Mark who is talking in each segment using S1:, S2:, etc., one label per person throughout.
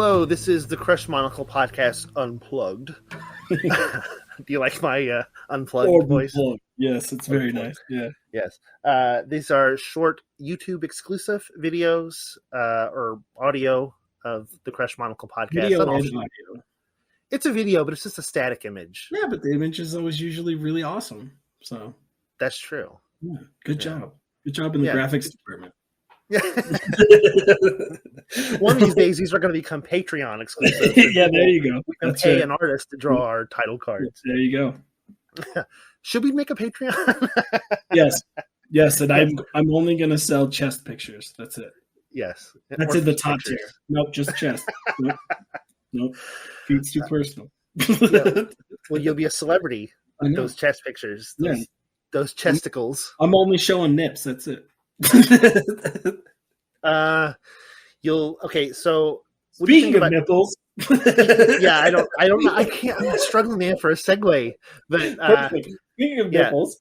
S1: Hello, this is the Crushed Monocle Podcast Unplugged. Do you like my unplugged voice?
S2: Yes, it's very nice. Yeah.
S1: Yes. These are short YouTube exclusive videos or audio of the Crushed Monocle Podcast.
S2: Video and audio.
S1: It's a video, but it's just a static image.
S2: Yeah, but the image is always usually really awesome. So
S1: that's true.
S2: Yeah, good job. Good job in the graphics department.
S1: Yeah. One of these days, these are going to become Patreon exclusive.
S2: Yeah, there you go.
S1: We can pay an artist to draw our title cards.
S2: There you
S1: go. Should we make a Patreon?
S2: Yes, and I'm only going to sell chest pictures. That's it.
S1: Yes,
S2: that's in the top tier. Nope, just chest. Nope. Feet's too personal.
S1: Yeah. Well, you'll be a celebrity with those chest pictures. Those chesticles.
S2: I'm only showing nips. That's it.
S1: So
S2: speaking of nipples.
S1: Yeah, I don't know. I'm struggling, man, for a segue. But
S2: speaking of nipples.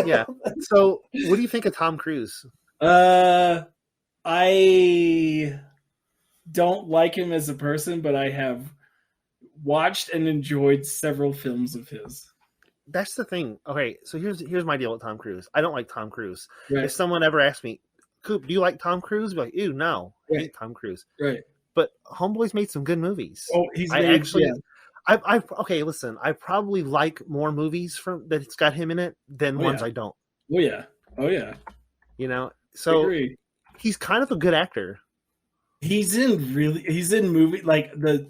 S1: Yeah. So what do you think of Tom Cruise?
S2: I don't like him as a person, but I have watched and enjoyed several films of his.
S1: That's the thing. Okay, so here's my deal with Tom Cruise. I don't like Tom Cruise.
S2: Right.
S1: If someone ever asked me, Coop, do you like Tom Cruise? I'd be like, ew, no. I hate Tom Cruise.
S2: Right.
S1: But Homeboy's made some good movies.
S2: Oh,
S1: okay, listen, I probably like more movies that's got him in it than ones I don't.
S2: Oh yeah.
S1: You know, so he's kind of a good actor.
S2: He's in movie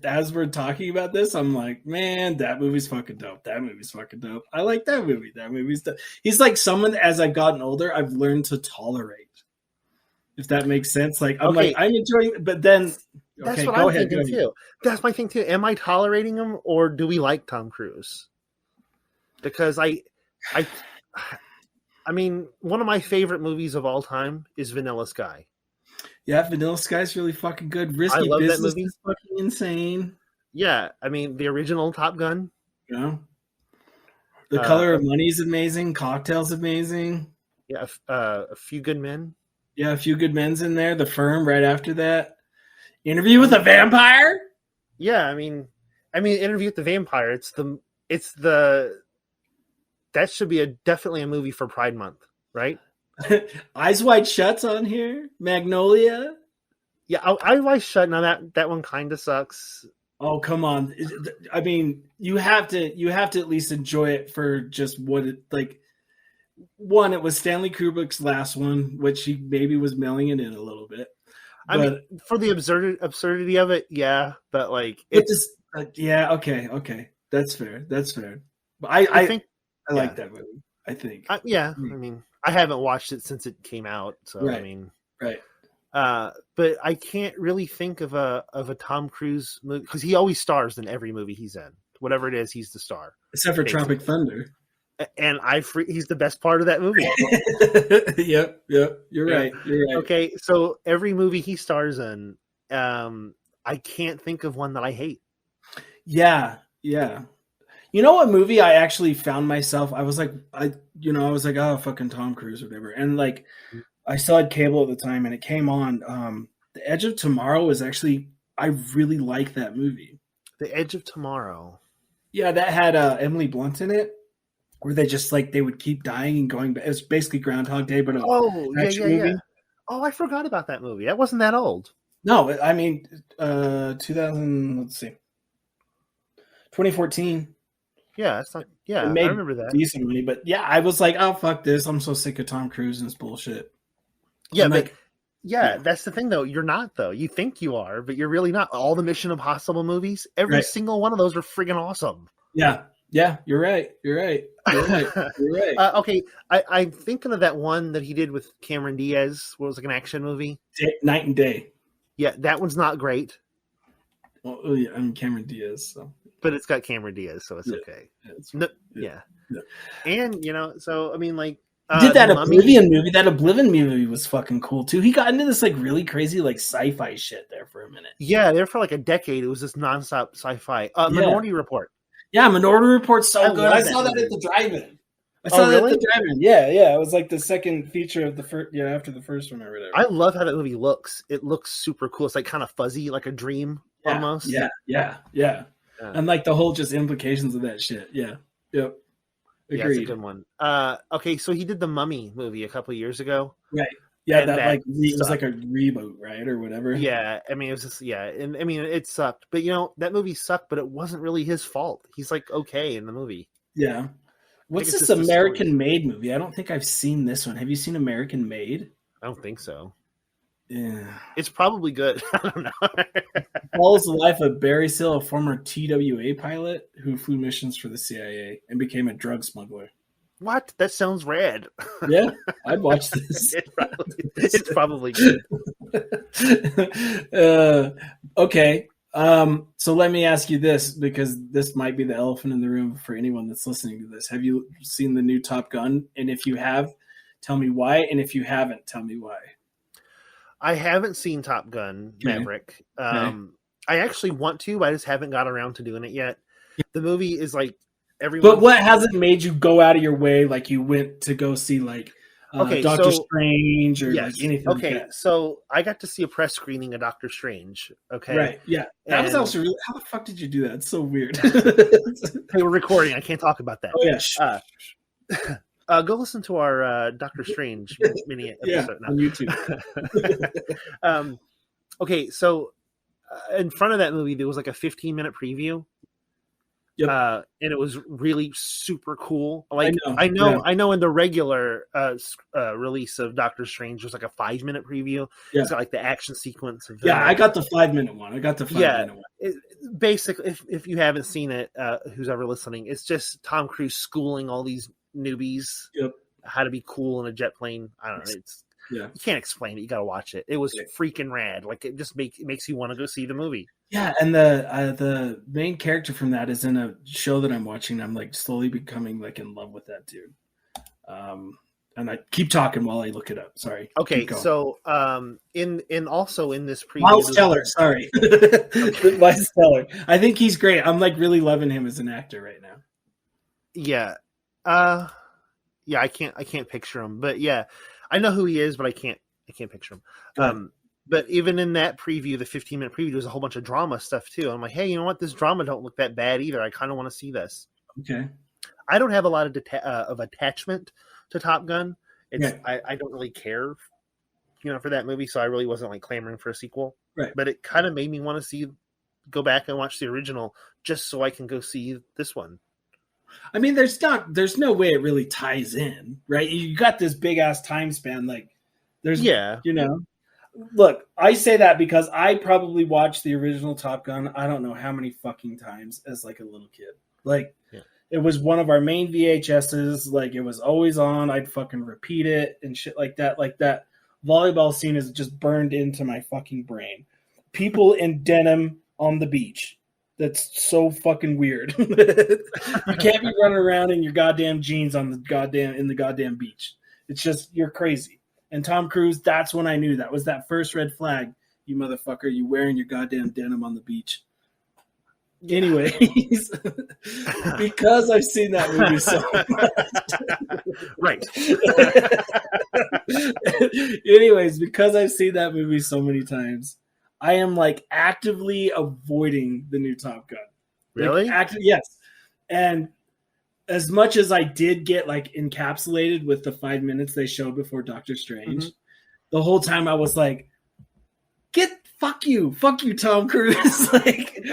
S2: as we're talking about this, I'm like, man, that movie's fucking dope. That movie's fucking dope. I like that movie. That movie's dope. He's like someone, as I've gotten older, I've learned to tolerate. If that makes sense. Like I'm enjoying, but then
S1: that's what I'm thinking too. That's my thing too. Am I tolerating him, or do we like Tom Cruise? Because I mean, one of my favorite movies of all time is Vanilla Sky.
S2: Yeah, Vanilla Sky's really fucking good. Risky Business is fucking insane.
S1: Yeah, I mean, the original Top Gun.
S2: Yeah. The Color of Money is amazing. Cocktail's amazing.
S1: Yeah, A Few Good Men.
S2: Yeah, A Few Good Men's in there. The Firm right after that. Interview with a Vampire?
S1: Yeah, I mean, Interview with the Vampire. That should be definitely a movie for Pride Month, right?
S2: Eyes Wide Shut's on here. Magnolia.
S1: Yeah, Eyes Wide Shut. Now that one kind of sucks.
S2: Oh, come on! I mean, you have to at least enjoy it for just what it like. One, it was Stanley Kubrick's last one, which he maybe was mailing it in a little bit.
S1: I mean, for the absurdity of it, yeah, but like
S2: it's just okay, that's fair. But I think I like that movie. I think,
S1: I mean, I haven't watched it since it came out, so I mean, but I can't really think of a Tom Cruise movie because he always stars in every movie he's in. Whatever it is, he's the star.
S2: Except for Tropic Thunder.
S1: And he's the best part of that movie.
S2: Yep. You're right.
S1: Okay, so every movie he stars in, I can't think of one that I hate.
S2: Yeah. You know what movie I actually found myself? I was like, oh, fucking Tom Cruise or whatever. And like, I still had cable at the time and it came on. The Edge of Tomorrow is actually, I really like that movie.
S1: The Edge of Tomorrow.
S2: Yeah, that had Emily Blunt in it. Where they just like they would keep dying and going back. It was basically Groundhog Day, but movie.
S1: Oh, I forgot about that movie. That wasn't that old.
S2: No, I mean 2000. Let's see, 2014.
S1: Yeah, that's not. Yeah, I remember that.
S2: Decent money, but yeah, I was like, oh fuck this! I'm so sick of Tom Cruise and this bullshit.
S1: Yeah, that's the thing though. You're not though. You think you are, but you're really not. All the Mission Impossible movies, every single one of those are friggin' awesome.
S2: Yeah, you're right.
S1: Okay, I'm thinking of that one that he did with Cameron Diaz. What was like an action movie?
S2: Night and Day.
S1: Yeah, that one's not great.
S2: Well, yeah, I'm Cameron Diaz, so.
S1: But it's got Cameron Diaz, so it's okay. Yeah. And so I mean, like,
S2: did that Oblivion movie? That Oblivion movie was fucking cool too. He got into this like really crazy like sci-fi shit there for a minute.
S1: Yeah, there for like a decade. It was this nonstop sci-fi. Minority Report.
S2: Yeah, Minority Report's so good. I saw that at the drive-in. Yeah. It was like the second feature of the first. Yeah, after the first one or whatever.
S1: I love how that movie looks. It looks super cool. It's like kind of fuzzy, like a dream almost.
S2: Yeah. And like the whole just implications of that shit. Yeah. Yep.
S1: Agreed. Yeah, it's a good one. Okay, so he did the Mummy movie a couple of years ago.
S2: Right. Yeah, that like it was like a reboot, right, or whatever.
S1: Yeah, I mean it was just and I mean it sucked, but that movie sucked, but it wasn't really his fault. He's like okay in the movie.
S2: Yeah. What's this American Made movie? I don't think I've seen this one. Have you seen American Made?
S1: I don't think so.
S2: Yeah,
S1: it's probably good. I don't know.
S2: Follows the life of Barry Seal, a former TWA pilot who flew missions for the CIA and became a drug smuggler.
S1: What? That sounds rad.
S2: Yeah, I'd watch this.
S1: It's probably good.
S2: Okay. So let me ask you this, because this might be the elephant in the room for anyone that's listening to this. Have you seen the new Top Gun? And if you have, tell me why. And if you haven't, tell me why.
S1: I haven't seen Top Gun Maverick. I actually want to, but I just haven't got around to doing it yet. The movie is like everyone.
S2: But what hasn't made you go out of your way? Like you went to go see like Doctor Strange or like anything.
S1: Okay,
S2: like that.
S1: So I got to see a press screening of Doctor Strange. Okay,
S2: right? Yeah, that was also really. How the fuck did you do that? It's so weird.
S1: Hey, we're recording. I can't talk about that.
S2: Oh yeah.
S1: Go listen to our Doctor Strange mini episode
S2: on YouTube.
S1: Okay, so in front of that movie, there was like a 15-minute preview.
S2: Yep.
S1: And it was really super cool. Like
S2: I
S1: know in the regular release of Doctor Strange, there's like a 5-minute preview.
S2: Yeah.
S1: It's got like the action sequence of
S2: I got the 5-minute one.
S1: Basically, if you haven't seen it, who's ever listening, it's just Tom Cruise schooling all these newbies how to be cool in a jet plane. I don't know. You can't explain it. You got to watch it. It was freaking rad. Like it just makes you want to go see the movie.
S2: Yeah, and the main character from that is in a show that I'm watching. I'm like slowly becoming like in love with that dude. And I keep talking while I look it up. Sorry.
S1: Okay, so in also in this preview,
S2: Miles Teller. Sorry, Miles Teller. I think he's great. I'm like really loving him as an actor right now.
S1: Yeah, I can't picture him, but yeah, I know who he is, but I can't picture him. But even in that preview, the 15-minute preview, there's a whole bunch of drama stuff too. I'm like, hey, you know what? This drama don't look that bad either. I kind of want to see this.
S2: Okay.
S1: I don't have a lot of attachment to Top Gun. I don't really care, for that movie, so I really wasn't like clamoring for a sequel.
S2: Right.
S1: But it kind of made me want to go back and watch the original just so I can go see this one.
S2: I mean, there's no way it really ties in, right? You got this big ass time span, like there's, Look, I say that because I probably watched the original Top Gun, I don't know how many fucking times as like a little kid. Like, It was one of our main VHSs. Like, it was always on. I'd fucking repeat it and shit like that. Like, that volleyball scene is just burned into my fucking brain. People in denim on the beach. That's so fucking weird. You can't be running around in your goddamn jeans in the goddamn beach. It's just, you're crazy. And Tom Cruise, that's when I knew that was that first red flag. You motherfucker, you wearing your goddamn denim on the beach. Anyways, because I've seen that movie so much.
S1: Right.
S2: Anyways, because I've seen that movie so many times, I am like actively avoiding the new Top Gun.
S1: Really?
S2: Yes. And as much as I did get like encapsulated with the 5 minutes they showed before Doctor Strange, the whole time I was like, fuck you, Tom Cruise. Like,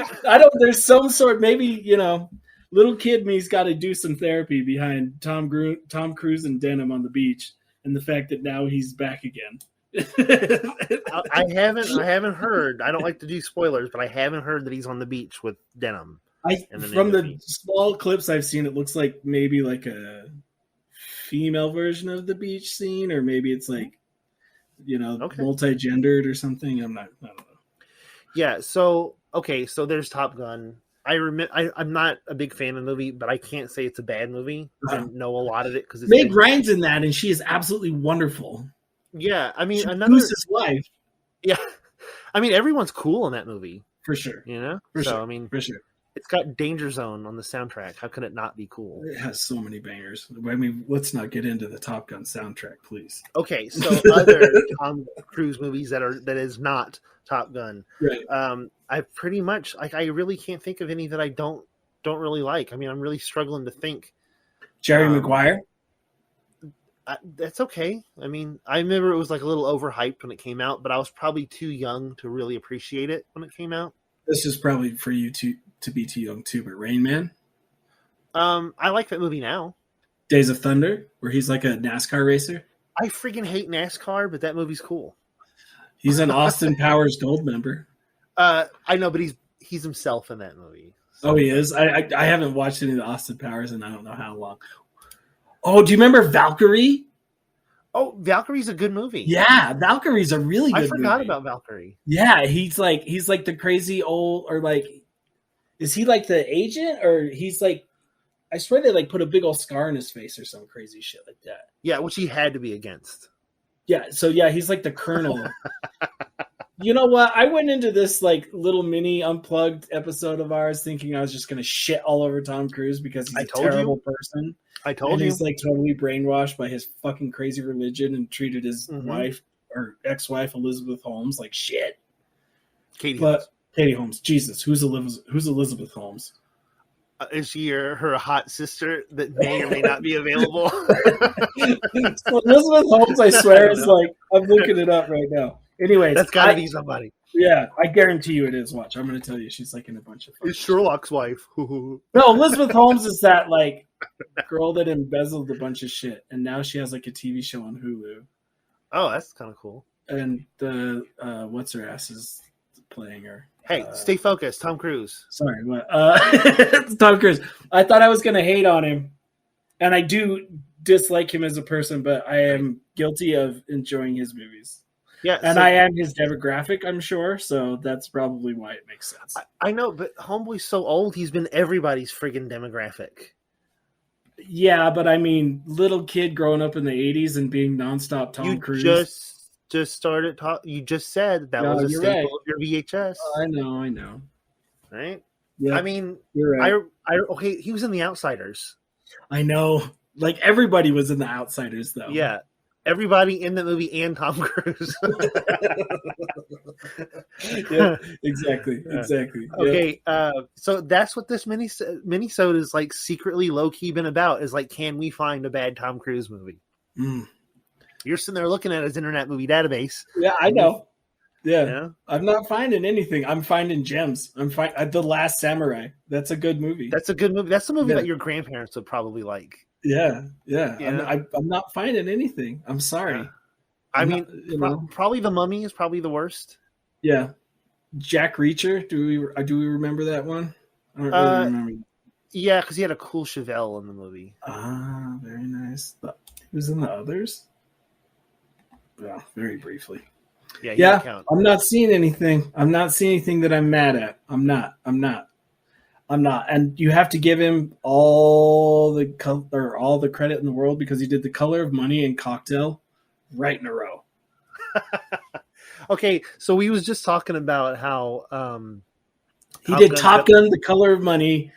S2: there's some sort, maybe, little kid me's got to do some therapy behind Tom Cruise and denim on the beach and the fact that now he's back again.
S1: I haven't heard. I don't like to do spoilers, but I haven't heard that he's on the beach with denim.
S2: From the small clips I've seen, it looks like maybe like a female version of the beach scene, or maybe it's like, multi-gendered or something. I don't know.
S1: Yeah. So there's Top Gun. I'm not a big fan of the movie, but I can't say it's a bad movie. I know a lot of it because
S2: Meg Ryan's in that, and she is absolutely wonderful.
S1: Yeah, I mean,
S2: Bruce's wife.
S1: Yeah, I mean, everyone's cool in that movie
S2: for sure.
S1: For sure. I mean,
S2: for sure.
S1: It's got Danger Zone on the soundtrack. How could it not be cool?
S2: It has so many bangers. I mean, let's not get into the Top Gun soundtrack, please.
S1: Okay, so other Tom Cruise movies that is not Top Gun.
S2: Right.
S1: I pretty much I really can't think of any that I don't really like. I mean, I'm really struggling to think.
S2: Jerry Maguire.
S1: That's okay. I mean, I remember it was like a little overhyped when it came out, but I was probably too young to really appreciate it when it came out.
S2: This is probably for you to be too young too, but Rain Man.
S1: I like that movie now.
S2: Days of Thunder, where he's like a NASCAR racer.
S1: I freaking hate NASCAR, but that movie's cool.
S2: He's an Austin Powers Gold member.
S1: I know, but he's himself in that movie.
S2: So. Oh, he is? I haven't watched any of the Austin Powers in I don't know how long. Oh, do you remember Valkyrie?
S1: Oh, Valkyrie's a good movie.
S2: Yeah, Valkyrie's a really good movie.
S1: I forgot about Valkyrie.
S2: Yeah, he's like the crazy old, or like, is he like the agent, or he's like, I swear they like put a big old scar on his face or some crazy shit like that.
S1: Yeah, which he had to be against.
S2: Yeah, so yeah, he's like the colonel. You know what? I went into this like little mini unplugged episode of ours thinking I was just gonna shit all over Tom Cruise because he's a terrible person.
S1: I told you.
S2: He's like totally brainwashed by his fucking crazy religion and treated his wife or ex-wife Elizabeth Holmes like shit. Katie Holmes. Jesus, who's Elizabeth Holmes?
S1: Is she her hot sister that may or may not be available?
S2: So Elizabeth Holmes, I swear, is like, I'm looking it up right now. Anyways,
S1: that's gotta be somebody.
S2: Yeah, I guarantee you it is. Watch, I'm going to tell you, she's like in a bunch of.
S1: It's Sherlock's wife.
S2: No, Elizabeth Holmes is that like girl that embezzled a bunch of shit, and now she has like a TV show on Hulu.
S1: Oh, that's kind of cool.
S2: And the what's her ass is playing her.
S1: Hey, stay focused, Tom Cruise.
S2: Sorry, what? Tom Cruise. I thought I was going to hate on him, and I do dislike him as a person, but I am guilty of enjoying his movies. Yeah, and I am his demographic, I'm sure, so that's probably why it makes sense.
S1: I know, but Homeboy's so old, he's been everybody's friggin' demographic.
S2: Yeah, but I mean, little kid growing up in the 80s and being nonstop Tom Cruise.
S1: Just started talking. You just said that was a staple of your VHS.
S2: I know.
S1: Right?
S2: Yeah.
S1: I mean,
S2: you're right.
S1: Okay, he was in The Outsiders.
S2: I know. Like, everybody was in The Outsiders, though.
S1: Yeah. Everybody in the movie and Tom Cruise.
S2: Yeah, exactly.
S1: Okay, so that's what this mini-sode is like secretly low-key been about, is like, can we find a bad Tom Cruise movie? You're sitting there looking at his Internet Movie Database.
S2: Yeah, I know. Yeah. I'm not finding anything. I'm finding gems. The Last Samurai. That's a good movie.
S1: That's a good movie. That's a movie that your grandparents would probably like.
S2: Yeah. I'm not finding anything. I'm sorry.
S1: I mean, probably The Mummy is probably the worst.
S2: Yeah. Jack Reacher. Do we remember that one? I don't really remember.
S1: Yeah, because he had a cool Chevelle in the movie.
S2: Ah, very nice. He was in the others? Yeah, very briefly. Yeah. I'm not seeing anything. I'm not seeing anything that I'm mad at. I'm not. And you have to give him all the credit in the world because he did The Color of Money and Cocktail right in a row.
S1: Okay, so we was just talking about how
S2: he did Top Gun, The Color of Money,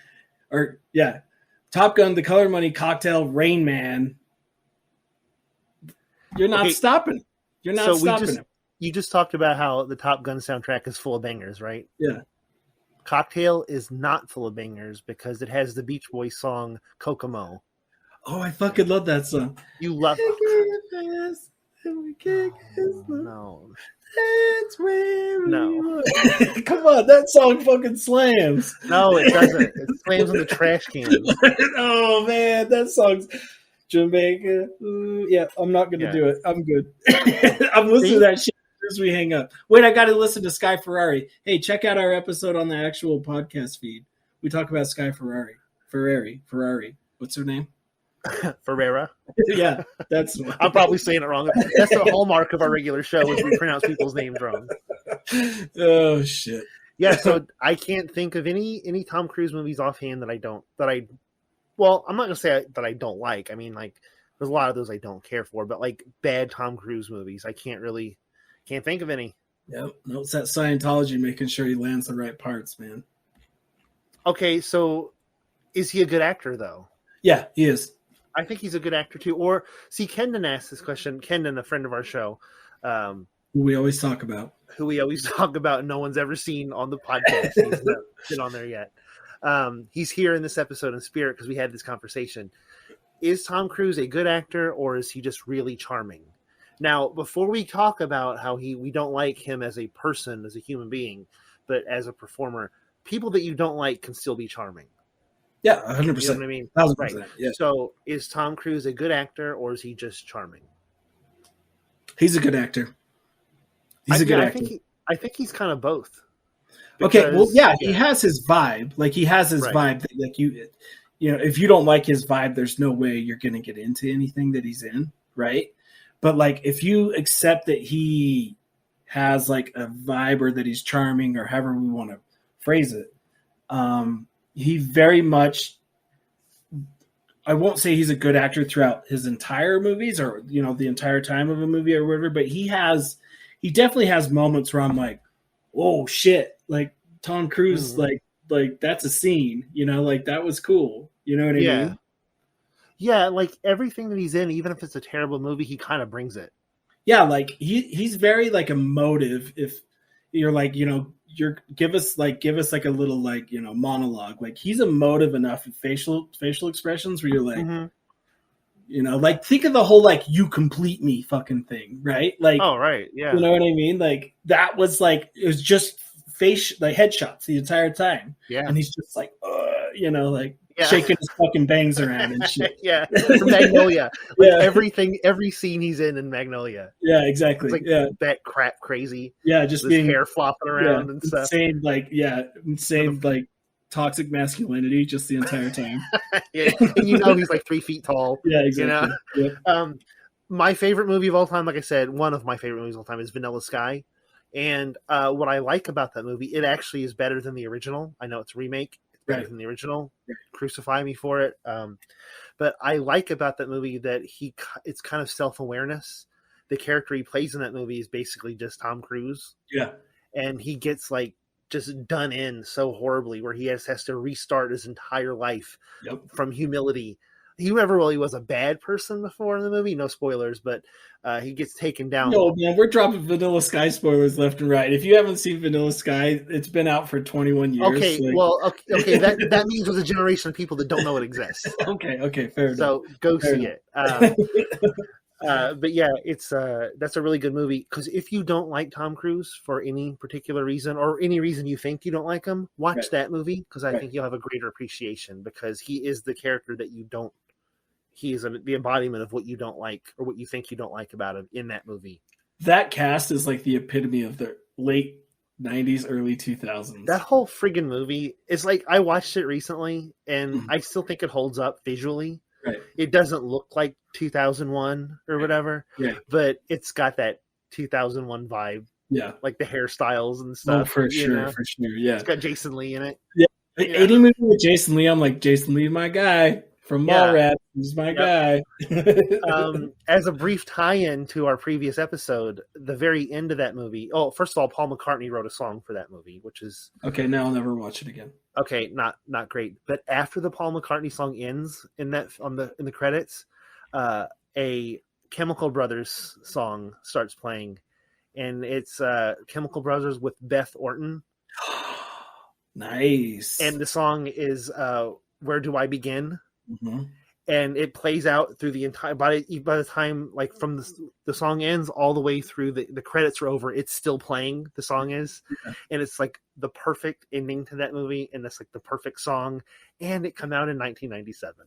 S2: Top Gun, The Color of Money, Cocktail, Rain Man. You're not stopping. You're not stopping him.
S1: You just talked about how the Top Gun soundtrack is full of bangers, right?
S2: Yeah.
S1: Cocktail is not full of bangers because it has the Beach Boys song Kokomo.
S2: Oh, I fucking love that song.
S1: You love it. No.
S2: That's where Come on, that song fucking slams.
S1: No, it doesn't. It slams in the trash can.
S2: Oh, man, that song's Jamaica. Yeah, I'm not going to do it. I'm good. I'm listening to that shit as we hang up. Wait, I got to listen to Sky Ferrari. Hey, check out our episode on the actual podcast feed. We talk about Sky Ferrari. What's her name?
S1: Ferreira.
S2: Yeah, that's.
S1: I'm probably saying it wrong. That's the hallmark of our regular show, is we pronounce people's names wrong.
S2: Oh shit.
S1: Yeah, so I can't think of any Tom Cruise movies offhand well, I'm not gonna say that I don't like. I mean, like, there's a lot of those I don't care for, but like bad Tom Cruise movies, I can't think of any.
S2: Yep. No, it's that Scientology making sure he lands the right parts, man.
S1: Okay, so is he a good actor though?
S2: Yeah, he is.
S1: I think he's a good actor too. Or see, Kendon asked this question. Kendon, a friend of our show,
S2: who we always talk about,
S1: and no one's ever seen on the podcast. He's not been on there yet. He's here in this episode in spirit because we had this conversation. Is Tom Cruise a good actor or is he just really charming? Now, before we talk about how we don't like him as a person, as a human being, but as a performer, people that you don't like can still be charming.
S2: Yeah, 100%.
S1: You know what I mean?
S2: 1,000%.
S1: Right.
S2: Yeah.
S1: So is Tom Cruise a good actor or is he just charming?
S2: He's a good actor. He's a good actor.
S1: I think he's kind of both.
S2: Because, okay, well, yeah, he has his vibe. Like, he has his vibe. That, like, you know, if you don't like his vibe, there's no way you're going to get into anything that he's in, right? But, like, if you accept that he has, like, a vibe or that he's charming or however we want to phrase it, he very much, I won't say he's a good actor throughout his entire movies or, you know, the entire time of a movie or whatever, but he definitely has moments where I'm like, oh shit, like Tom Cruise, like that's a scene, you know, like that was cool. You know what I mean? Yeah,
S1: like everything that he's in, even if it's a terrible movie, he kind of brings it.
S2: Yeah, like he's very like emotive. If you're like, you know, give us like a little like, you know, monologue. Like he's emotive enough with facial expressions where you're like, you know, like think of the whole like you complete me fucking thing, right? Like,
S1: oh right, yeah,
S2: you know what I mean? Like that was like it was just like headshots the entire time.
S1: Yeah,
S2: and he's just like, you know, like shaking his fucking bangs around and shit.
S1: Yeah, from Magnolia. Like every scene he's in Magnolia.
S2: Yeah, exactly.
S1: It's like that crap crazy.
S2: Yeah, just being
S1: hair flopping around and stuff.
S2: Insane like toxic masculinity just the entire time.
S1: Yeah, and you know he's like 3 feet tall.
S2: Yeah, exactly.
S1: You know? My favorite movie of all time, like I said, one of my favorite movies of all time is Vanilla Sky. And what I like about that movie, it actually is better than the original. I know it's a remake. It's better than the original. Right. Crucify me for it. But I like about that movie that it's kind of self-awareness. The character he plays in that movie is basically just Tom Cruise.
S2: Yeah.
S1: And he gets like just done in so horribly where he has to restart his entire life from humility. He never really was a bad person before in the movie. No spoilers, but he gets taken down.
S2: No, man, we're dropping Vanilla Sky spoilers left and right. If you haven't seen Vanilla Sky, it's been out for 21 years.
S1: Okay, okay, that means there's a generation of people that don't know it exists.
S2: Okay, fair enough.
S1: So go see it. But yeah, it's that's a really good movie because if you don't like Tom Cruise for any particular reason or any reason you think you don't like him, watch that movie because I think you'll have a greater appreciation because he is the character that you don't. He is the embodiment of what you don't like or what you think you don't like about him in that movie.
S2: That cast is like the epitome of the late 90s, early 2000s.
S1: That whole friggin' movie is like I watched it recently and I still think it holds up visually.
S2: Right.
S1: It doesn't look like 2001 or whatever, but it's got that 2001 vibe.
S2: Yeah.
S1: Like the hairstyles and stuff.
S2: Oh, for sure. Yeah.
S1: It's got Jason Lee in it.
S2: Yeah. Any movie with Jason Lee, I'm like, Jason Lee, my guy. From Mallrats, he's my guy.
S1: As a brief tie-in to our previous episode, the very end of that movie. Oh, first of all, Paul McCartney wrote a song for that movie, which is
S2: okay. Now I'll never watch it again.
S1: Okay, not great. But after the Paul McCartney song ends in the credits, a Chemical Brothers song starts playing, and it's Chemical Brothers with Beth Orton.
S2: Nice.
S1: And the song is "Where Do I Begin."
S2: Mm-hmm.
S1: And it plays out through the entire by the time like from the song ends all the way through the credits are over, it's still playing. The song is, and it's like the perfect ending to that movie, and it's like the perfect song. And it came out in 1997.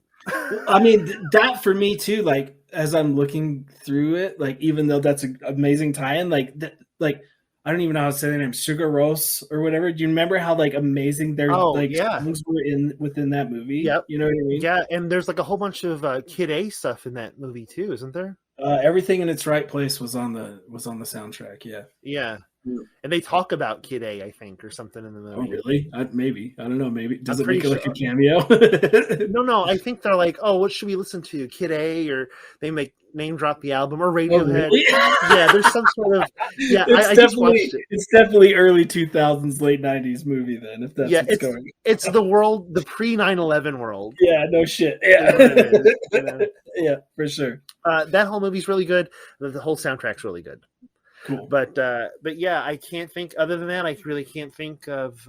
S2: I mean, that for me too. Like as I'm looking through it, like even though that's an amazing tie-in, like I don't even know how to say their name, Sugar Rose or whatever. Do you remember how like amazing their songs were within that movie?
S1: Yep.
S2: You know what I mean?
S1: Yeah, and there's like a whole bunch of Kid A stuff in that movie too, isn't there?
S2: Everything in Its Right Place was on the soundtrack. Yeah.
S1: Yeah. And they talk about Kid A, I think, or something in the movie.
S2: Oh, really? Maybe. I don't know. Maybe. Does it make it like a cameo?
S1: No. I think they're like, oh, what should we listen to? Kid A? Or they make name drop the album or Radiohead. Oh, really? Yeah, there's some sort of... Yeah, I just watched it.
S2: It's definitely early 2000s, late 90s movie then, if that's what's going.
S1: It's the world, the pre-9/11 world.
S2: Yeah, no shit. Yeah. Yeah, for sure.
S1: That whole movie's really good. The whole soundtrack's really good.
S2: Cool.
S1: But yeah, I can't think. Other than that, I really can't think of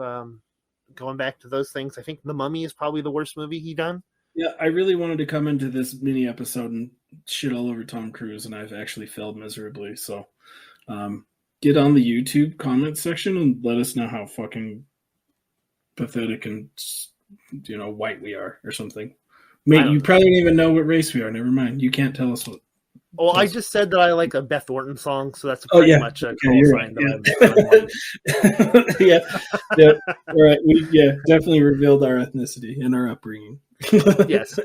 S1: going back to those things. I think The Mummy is probably the worst movie he done.
S2: Yeah, I really wanted to come into this mini episode and shit all over Tom Cruise, and I've actually failed miserably. So, get on the YouTube comment section and let us know how fucking pathetic and white we are, or something. Mate, you probably don't even know what race we are. Never mind. You can't tell us what.
S1: Well, I just said that I like a Beth Orton song, so that's pretty much a cool sign.
S2: Right. Yeah. All right. We definitely revealed our ethnicity and our upbringing.
S1: Yes.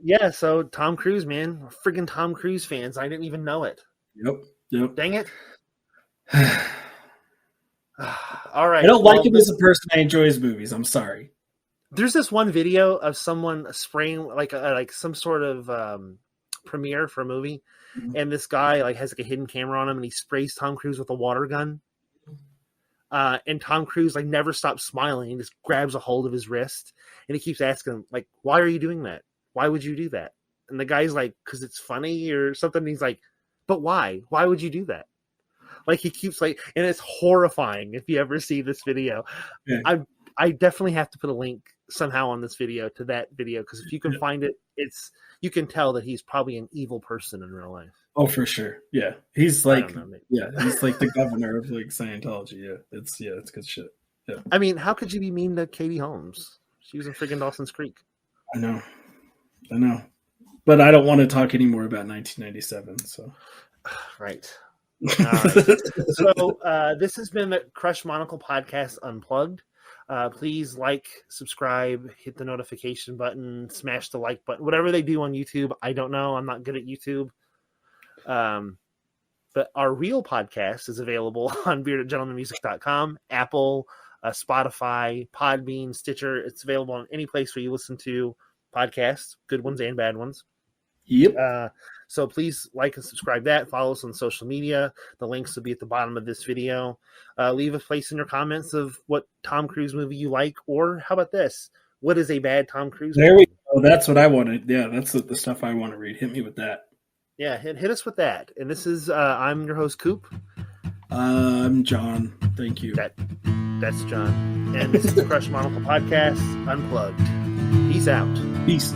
S1: Yeah. So Tom Cruise, man, we're friggin' Tom Cruise fans. I didn't even know it.
S2: Yep.
S1: Dang it. All right.
S2: I don't like him as a person. I enjoy his movies. I'm sorry.
S1: There's this one video of someone spraying like some sort of premiere for a movie, and this guy like has like a hidden camera on him, and he sprays Tom Cruise with a water gun. And Tom Cruise like never stops smiling and just grabs a hold of his wrist, and he keeps asking him like, "Why are you doing that? Why would you do that?" And the guy's like, "Because it's funny or something." And he's like, "But why? Why would you do that?" Like he keeps like, and it's horrifying if you ever see this video. Yeah. I definitely have to put a link somehow on this video to that video, because if you can find it, you can tell that he's probably an evil person in real life.
S2: Oh, for sure. Yeah, he's like, he's like the governor of like Scientology. Yeah, it's good shit. Yeah.
S1: I mean, how could you be mean to Katie Holmes? She was in friggin' Dawson's Creek.
S2: I know, but I don't want to talk anymore about 1997. So,
S1: right. All right. So this has been the Crushed Monocle Podcast Unplugged. Please like, subscribe, hit the notification button, smash the like button, whatever they do on YouTube. I don't know. I'm not good at YouTube. But our real podcast is available on beardedgentlemanmusic.com, Apple, Spotify, Podbean, Stitcher. It's available on any place where you listen to podcasts, good ones and bad ones.
S2: Yep.
S1: So please like and subscribe that. Follow us on social media. The links will be at the bottom of this video. Leave a place in your comments of what Tom Cruise movie you like, or how about this? What is a bad Tom Cruise movie?
S2: There we go. That's what I wanted. Yeah, that's the stuff I want to read. Hit me with that.
S1: Yeah, hit us with that. And this is I'm your host, Coop.
S2: I'm John. Thank you.
S1: That's John. And this is the Crushed Monocle Podcast Unplugged. Peace out.
S2: Peace.